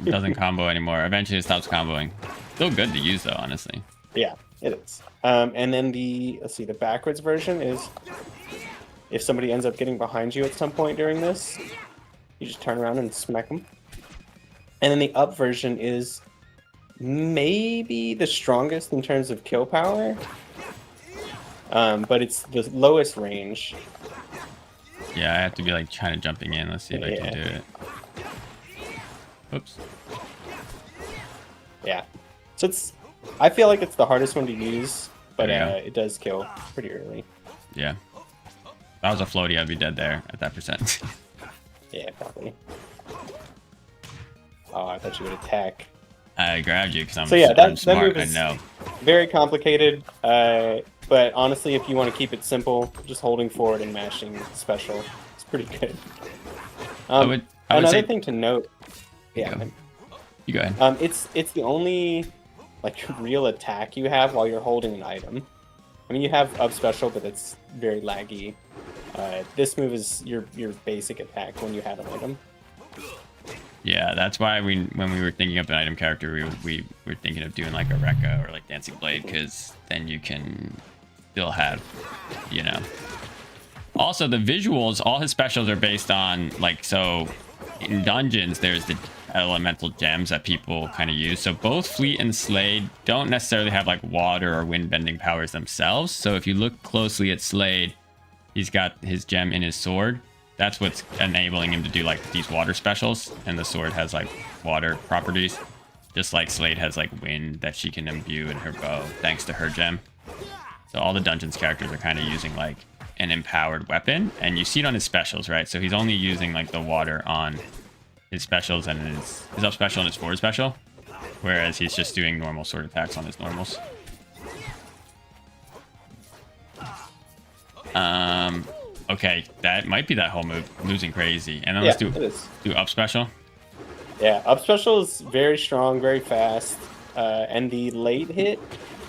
It doesn't combo anymore. Eventually it stops comboing. Still good to use though, honestly. Yeah, it is. And then the backwards version is if somebody ends up getting behind you at some point during this, you just turn around and smack them. And then the up version is maybe the strongest in terms of kill power, but it's the lowest range. Yeah, I have to be like kind of jumping in. Let's see if I can do it. Oops. Yeah. So I feel like it's the hardest one to use, but it does kill pretty early. Yeah. If that was a floaty, I'd be dead there at that percent. Yeah, probably. Oh, I thought you would attack. I grabbed you because I'm, that smart. move is I know. Very complicated, but honestly, if you want to keep it simple, just holding forward and mashing special, it's pretty good. I would another say, thing to note, yeah, you go ahead. it's the only like real attack you have while you're holding an item. I mean, you have up special, but it's very laggy. This move is your basic attack when you have an item. Yeah, that's why when we were thinking of an item character, we were thinking of doing like a Rekka or like Dancing Blade, because then you can still have, you know. Also, the visuals, all his specials are based on like, so in dungeons, there's the elemental gems that people kind of use. So both Fleet and Slade don't necessarily have like water or wind bending powers themselves. So if you look closely at Slade, he's got his gem in his sword. That's what's enabling him to do like these water specials, and the sword has like water properties, just like Slade has like wind that she can imbue in her bow thanks to her gem. So all the dungeons characters are kind of using like an empowered weapon, and you see it on his specials, right? So he's only using like the water on his specials and his up special and his forward special, whereas he's just doing normal sword attacks on his normals. Okay, that might be that whole move, losing crazy. And then let's do up special. Yeah, up special is very strong, very fast, and the late hit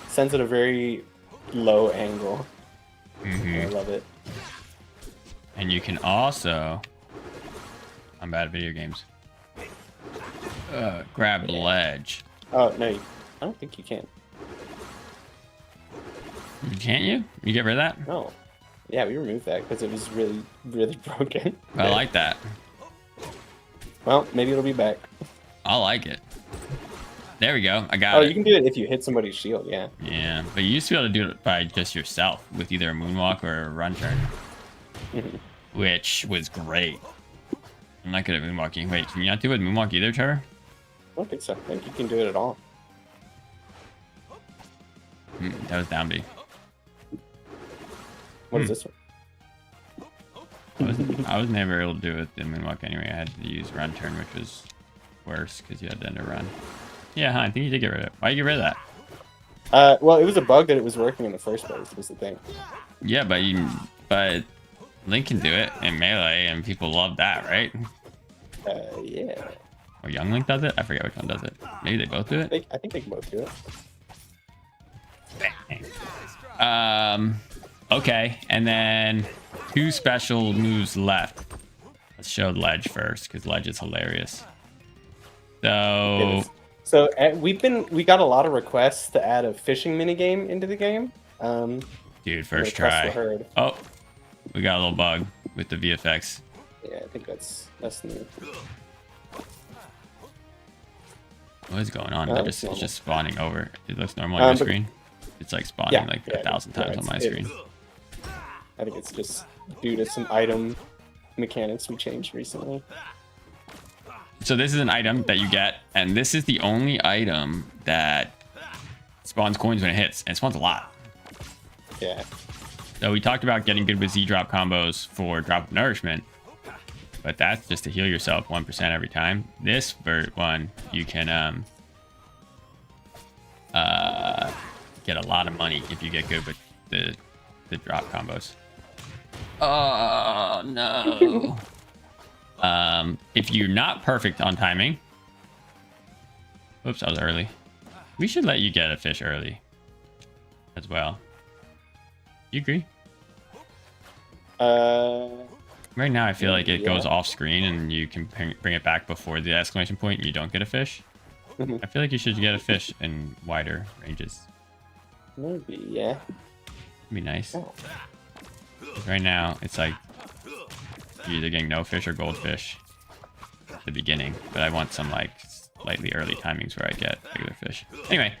sends it a very low angle. I love it. And you can also... I'm bad at video games. Grab ledge. Oh, no. I don't think you can. Can't you? You get rid of that? No. Yeah, we removed that because it was really, really broken. I like that. Well, maybe it'll be back. I like it. There we go. I got Oh, it. you can do it if you hit somebody's shield, yeah. Yeah, but you used to be able to do it by just yourself with either a moonwalk or a run turn, which was great. I'm not good at moonwalking. Wait, can you not do it with moonwalk either, Trevor? I don't think so. I think you can do it at all. That was down B. What is this one? I was never able to do it in moonwalk anyway. I had to use run turn, which was worse because you had to end a run. Yeah, huh, I think you did get rid of it. Why you get rid of that? Well, it was a bug that it was working in the first place, was the thing. Yeah, but Link can do it in Melee, and people love that, right? Yeah. Or Young Link does it? I forget which one does it. Maybe they both do it? I think they can both do it. Okay, and then 2 special moves left. Let's show Ledge first, because Ledge is hilarious. So we got a lot of requests to add a fishing minigame into the game. Dude, first requests try. were heard. Oh, we got a little bug with the VFX. Yeah, I think that's new. What is going on? It's It's just spawning over. It looks normal on your screen. It's like spawning like 1,000 times on my screen. I think it's just due to some item mechanics we changed recently. So this is an item that you get, and this is the only item that spawns coins when it hits, and it spawns a lot. Yeah. So we talked about getting good with Z drop combos for drop of nourishment, but that's just to heal yourself 1% every time. This one, you can get a lot of money if you get good with the drop combos. Oh no. If you're not perfect on timing, oops, I was early. We should let you get a fish early as well. You agree? Right now, I feel like it goes off screen and you can bring it back before the exclamation point and you don't get a fish. I feel like you should get a fish in wider ranges. Maybe, yeah. It'd be nice. Right now, it's like you're either getting no fish or goldfish at the beginning, but I want some like slightly early timings where I get regular fish. Anyway,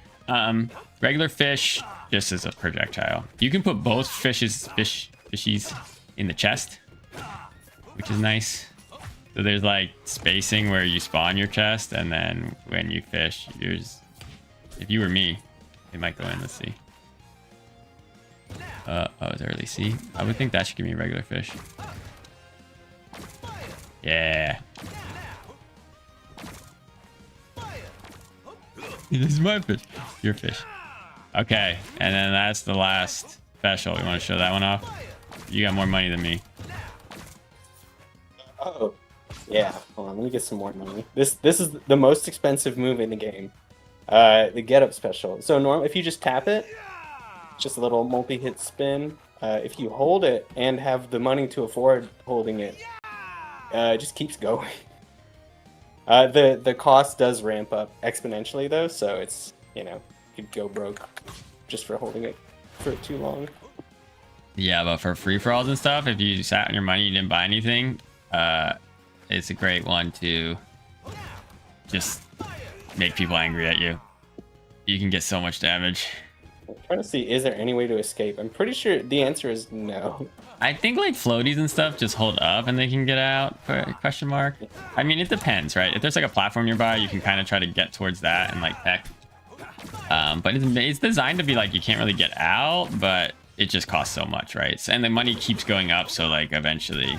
regular fish just as a projectile. You can put both fishies in the chest, which is nice. So there's like spacing where you spawn your chest, and then when you fish, if you were me, it might go in. Let's see. Oh, it's early. See, I would think that should give me a regular fish. Yeah. This is my fish. Your fish. Okay, and then that's the last special. You want to show that one off? You got more money than me. Oh, yeah. Hold on, let me get some more money. This is the most expensive move in the game. The get up special. So if you just tap it, just a little multi-hit spin. If you hold it and have the money to afford holding it, it just keeps going. The cost does ramp up exponentially though, so it's, you could go broke just for holding it for too long. Yeah, but for free-for-alls and stuff, if you sat on your money, you didn't buy anything, it's a great one to just make people angry at you. You can get so much damage. I'm trying to see, is there any way to escape? I'm pretty sure the answer is no. I think like floaties and stuff just hold up and they can get out, question mark. I mean, it depends, right? If there's like a platform nearby, you can kind of try to get towards that and like peck. But it's designed to be like you can't really get out, but it just costs so much, right? So, and the money keeps going up, so like eventually,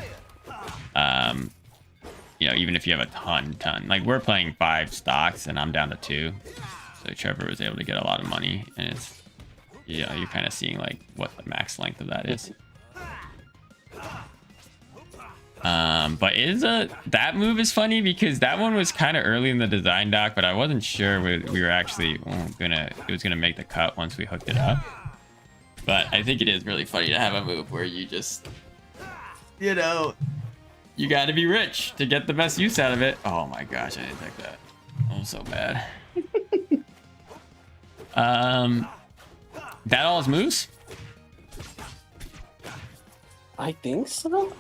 even if you have a ton, like we're playing 5 stocks and I'm down to 2, so Trevor was able to get a lot of money, and it's, you're kind of seeing like what the max length of that is. But that move is funny because that one was kind of early in the design doc, but I wasn't sure we were actually it was gonna make the cut once we hooked it up. But I think it is really funny to have a move where you just you know, you got to be rich to get the best use out of it. Oh my gosh, I didn't take that. I'm so bad. That all his moves? I think so.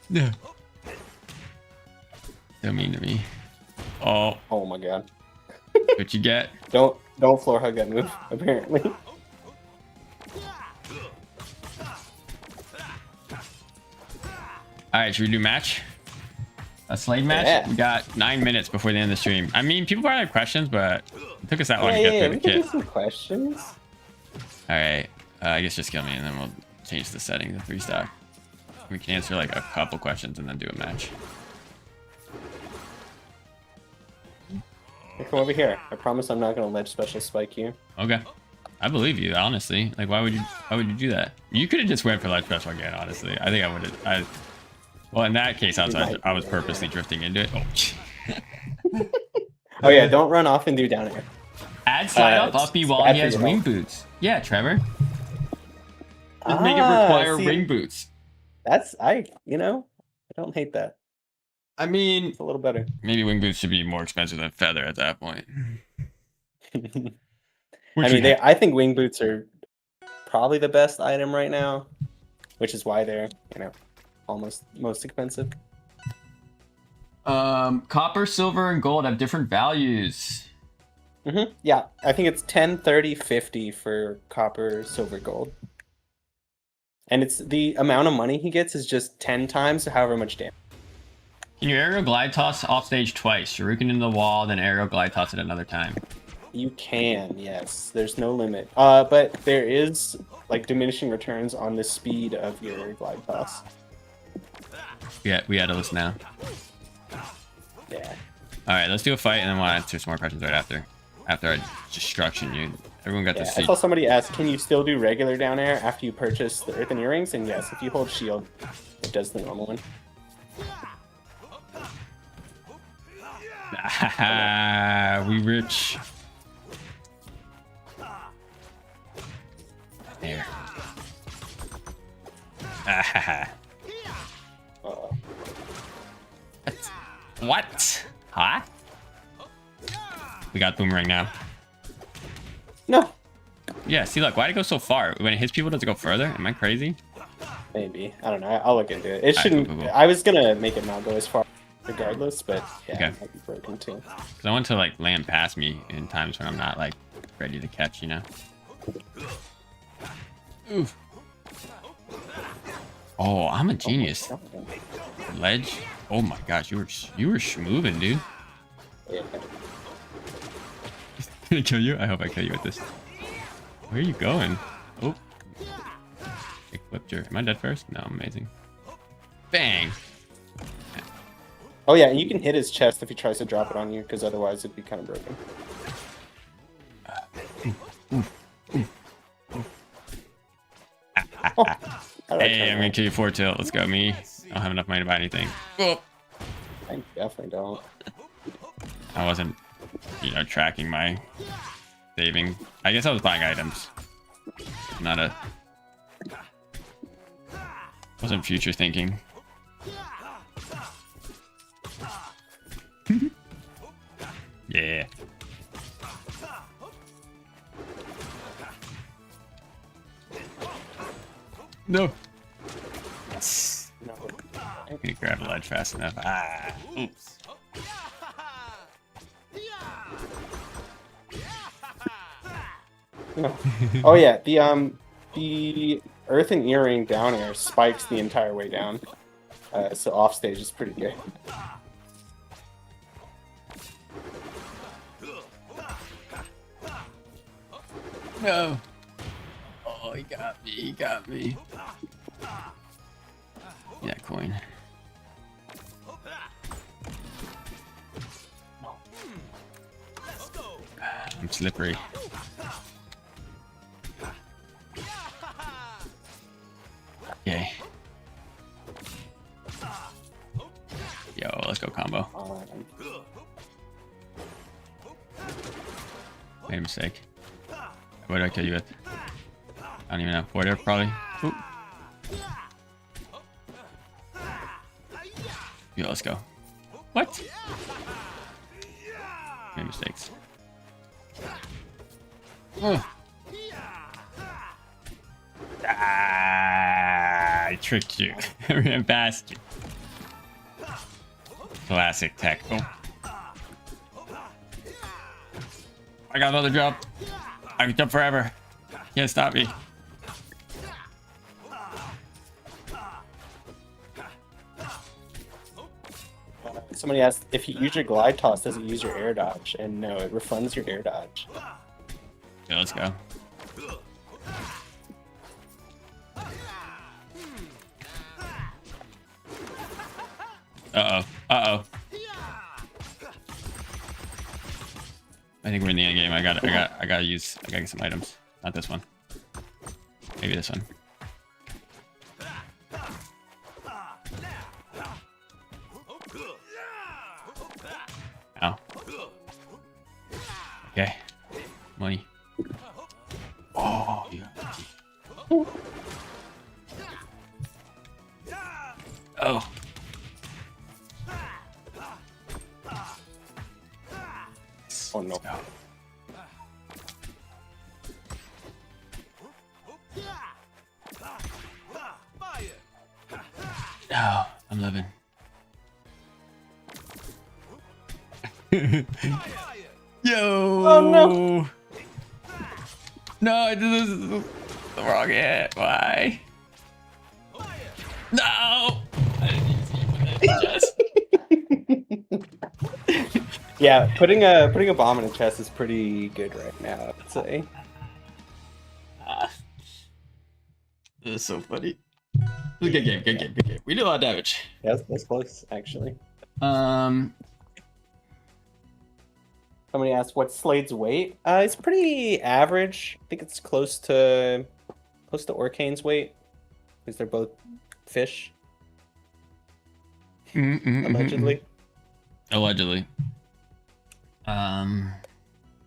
No. So mean to me. Oh, Oh my god. what you get? Don't floor hug that move, apparently. Alright, should we do match? A Slade match? Yeah. We got 9 minutes before the end of the stream. I mean, people probably have questions, but it took us that long to get Yeah, through we the can do kit. some questions. Alright, I guess just kill me and then we'll change the setting to 3-star. We can answer like a couple questions and then do a match. Hey, come over here. I promise I'm not gonna ledge special spike you. Okay. I believe you, honestly. Like, why would you do that? You could have just went for light special again, honestly. I think I would have. Well, in that case, I was purposely drifting into it. Oh. Oh yeah, don't run off and do down air. Add slide up it's uppy while bad he for has your ring health. boots. Yeah, Trevor. Just make it require see, ring boots. That's I don't hate that. I mean, It's a little better. maybe wing boots should be more expensive than feather at that point. I think wing boots are probably the best item right now, which is why they're almost most expensive. Copper, silver, and gold have different values. Yeah, I think it's 10, 30, 50 for copper, silver, gold. And it's the amount of money he gets is just 10 times however much damage. Can you aerial glide toss off stage twice? Shuriken in the wall, then aerial glide toss it another time. You can, yes. There's no limit. But there is like diminishing returns on the speed of your glide toss. Yeah, we had to listen now. Yeah. All right, let's do a fight, and then we'll answer some more questions right after. After I destruction you. Everyone got to I see. saw somebody ask, can you still do regular down air after you purchase the earthen earrings? And yes, if you hold shield, it does the normal one. We rich. There. What? Huh? We got Boomerang now. No. Yeah, see, look, why'd it go so far? When it hits people, does it go further? Am I crazy? Maybe. I don't know. I'll look into it. It Alright, shouldn't. cool. I was going to make it not go as far regardless, but yeah, Okay. it might be broken too. Because I want to, like, land past me in times when I'm not, like, ready to catch, you know? Oof. Oh, I'm a genius. Ledge? Oh my gosh, you were schmoovin', dude. Yeah. Did I kill you? I hope I kill you with this. Where are you going? Oh. It flipped your... Am I dead first? No, I'm amazing. Bang! Oh yeah, and you can hit his chest if he tries to drop it on you, because otherwise it'd be kind of broken. Oh, how did I Hey, turn I'm gonna that? kill you 4-tilt. Let's go, me. I don't have enough money to buy anything. Oh. I definitely don't. I wasn't, tracking my saving. I guess I was buying items. Not a... Wasn't future thinking. Yeah. No. Yes. No. I couldn't grab the ledge fast enough. Ah. Oops. No. Oh yeah, the earthen earring down air spikes the entire way down. So off stage is pretty good. No. Oh, he got me. He got me. Yeah, coin. I'm slippery. Okay. Yo, let's go combo. Made a mistake. What did I kill you with? I don't even know. Quarter, probably. Ooh. Yeah, let's go. What? Made mistakes. Oh. Ah, I tricked you. I ran past you. Classic tech. Oh. I got another jump. I can jump forever. Can't stop me. Somebody asked if you use your glide toss, does it use your air dodge? And no, it refunds your air dodge. Yeah, let's go. Uh-oh. Uh-oh. I think we're in the end game. I gotta get some items. Not this one. Maybe this one. Ow. Okay. Money. Oh, yeah. Oh. Oh no. Oh, I'm living. Yo! Oh no! No, I did this the wrong hit. Why? No! I didn't even see what that just. Yeah, putting a bomb in a chest is pretty good right now, I'd say. This is so funny. It was a good game, good game, good game. We did a lot of damage. Yeah, that's close, actually. Somebody asked what's Slade's weight. It's pretty average. I think it's close to Orcane's weight, because they're both fish. Allegedly. Allegedly.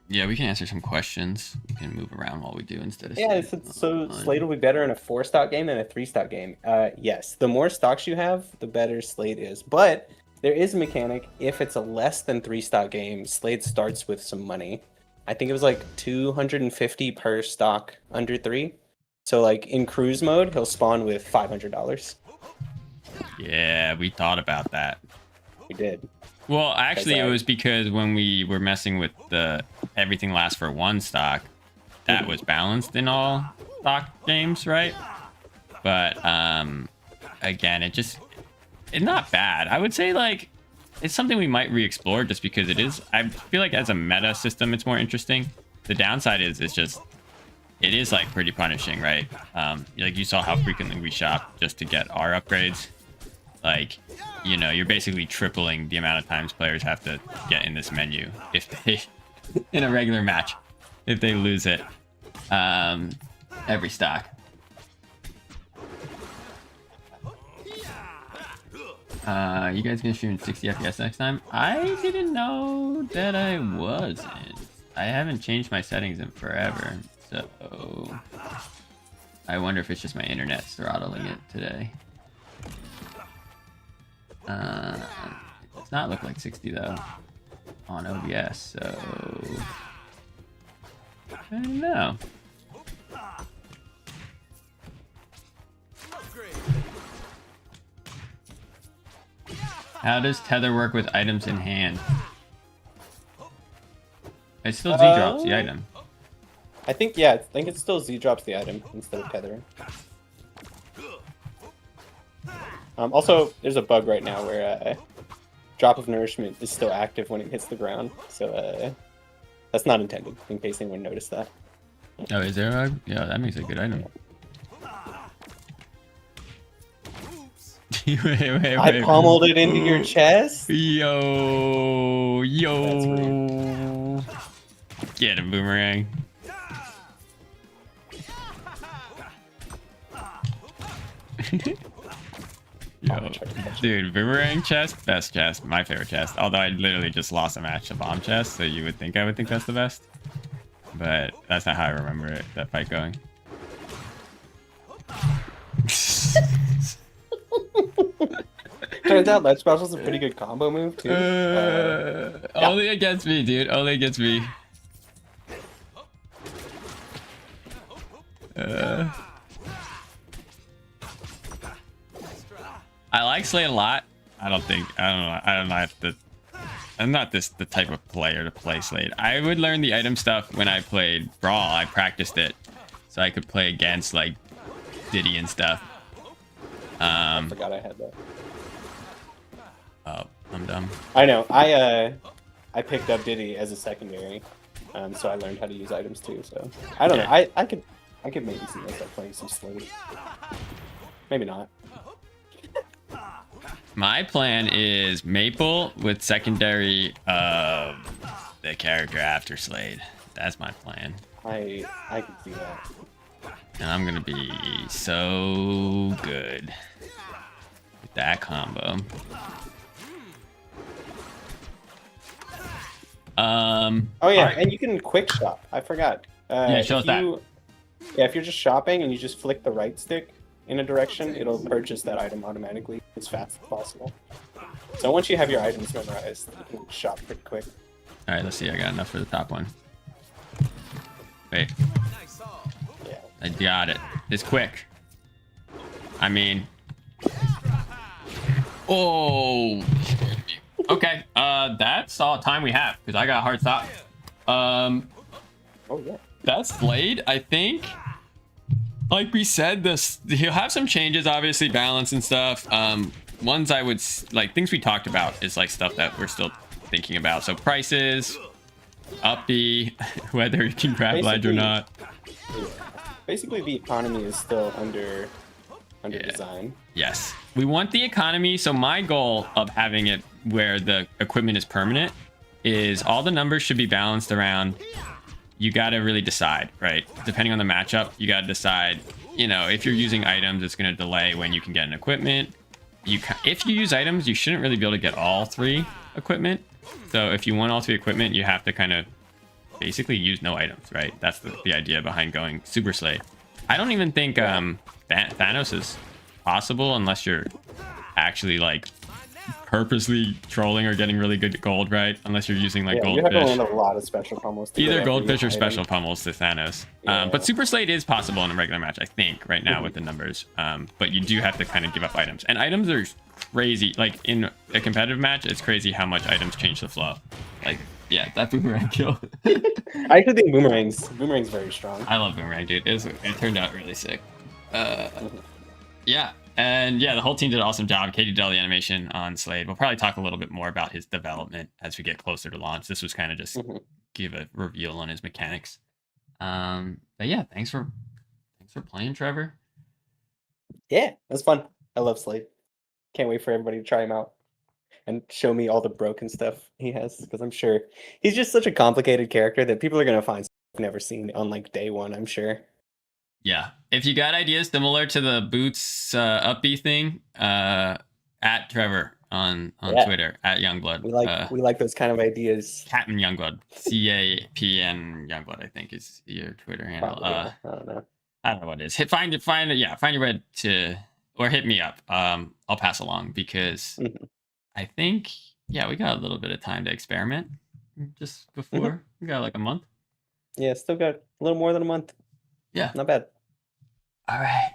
Yeah, we can answer some questions. We can move around while we do instead of. Yeah, so Slade will be better in a 4-stock game than a 3-stock game. Yes, the more stocks you have, the better Slade is. But there is a mechanic. If it's a less than 3-stock game, Slade starts with some money. I think it was like 250 per stock under 3. So like in cruise mode, he'll spawn with $500. Yeah, we thought about that. We did. Well, actually, it was because when we were messing with the everything lasts for 1 stock, that was balanced in all stock games, right? But again, it's not bad. I would say like it's something we might re-explore just because it is. I feel like as a meta system, it's more interesting. The downside is it is like pretty punishing, right? Like you saw how frequently we shop just to get our upgrades. Like, you know, you're basically tripling the amount of times players have to get in this menu if they, in a regular match, if they lose it, every stock. You guys gonna shoot in 60 FPS next time? I didn't know that I wasn't. I haven't changed my settings in forever, so I wonder if it's just my internet throttling it today. It does not look like 60 though on OBS, so I don't know. How does tether work with items in hand? It still Z drops the item. I think it still Z drops the item instead of tethering. Also, there's a bug right now where drop of nourishment is still active when it hits the ground, so that's not intended, in case anyone noticed that. Oh, is there a bug? Yeah, that makes it a good item. wait, I pummeled it into your chest? Yo. Get a boomerang. Yo, dude, boomerang chest, best chest, my favorite chest. Although I literally just lost a match to bomb chest, so you would think I would think that's the best. But that's not how I remember it, that fight going. Turns out Ledge Special's a pretty good combo move too. Yeah. Only against me, dude. Only against me. I like Slade a lot. I don't know. I'm not the type of player to play Slade. I would learn the item stuff when I played Brawl. I practiced it so I could play against like Diddy and stuff. I forgot I had that. Oh, I'm dumb. I know. I picked up Diddy as a secondary, so I learned how to use items too. So I don't know. I could maybe see myself playing some Slade. Maybe not. My plan is Maple with secondary of the character after Slade. That's my plan. I can see that. And I'm gonna be so good with that combo. Oh yeah, right. and you can quick shop. I forgot. Yeah, show us that. Yeah, if you're just shopping and you just flick the right stick in a direction, it'll purchase that item automatically as fast as possible. So once you have your items memorized, you can shop pretty quick. All right, let's see. I got enough for the top one. Wait, Yeah. I got it. It's quick. I mean, oh. Okay, that's all the time we have because I got a hard stop. Oh yeah. That's Slade, I think. Like we said, he'll have some changes, obviously balance and stuff. Ones I would like things we talked about is like stuff that we're still thinking about. So prices, up B, whether you can grab ledge or not. Yeah. Basically, the economy is still under design. Yes, we want the economy. So my goal of having it where the equipment is permanent is all the numbers should be balanced around. You got to really decide, right? Depending on the matchup, you got to decide, you know, if you're using items, it's going to delay when you can get an equipment. If you use items, you shouldn't really be able to get all three equipment. So if you want all three equipment, you have to kind of basically use no items, right? That's the idea behind going Super Slade. I don't even think Thanos is possible unless you're actually like purposely trolling or getting really good gold, right? Unless you're using like You have to goldfish. land a lot of special pummels. To Either get goldfish or every special item. pummels to Thanos. Yeah. But Super Slade is possible in a regular match, I think, right now with the numbers. But you do have to kind of give up items. And items are crazy. Like in a competitive match, it's crazy how much items change the flow. Like, yeah, that Boomerang kill. I actually think Boomerang's very strong. I love Boomerang, dude. It turned out really sick. Yeah. And yeah, the whole team did an awesome job. Katie did all the animation on Slade. We'll probably talk a little bit more about his development as we get closer to launch. This was kind of just give a reveal on his mechanics. But yeah, thanks for playing, Trevor. Yeah, that's fun. I love Slade. Can't wait for everybody to try him out and show me all the broken stuff he has, because I'm sure he's just such a complicated character that people are gonna find stuff they've never seen on like day one. I'm sure. Yeah. If you got ideas similar to the Boots up B thing, at Trevor on Twitter, at Youngblood. We like those kind of ideas. Captain Youngblood. CAPN Youngblood, I think is your Twitter handle. Probably, I don't know. I don't know what it is. Find your way to, or hit me up. I'll pass along because I think, yeah, we got a little bit of time to experiment just before. We got like a month. Yeah, still got a little more than a month. Yeah. Not bad. All right.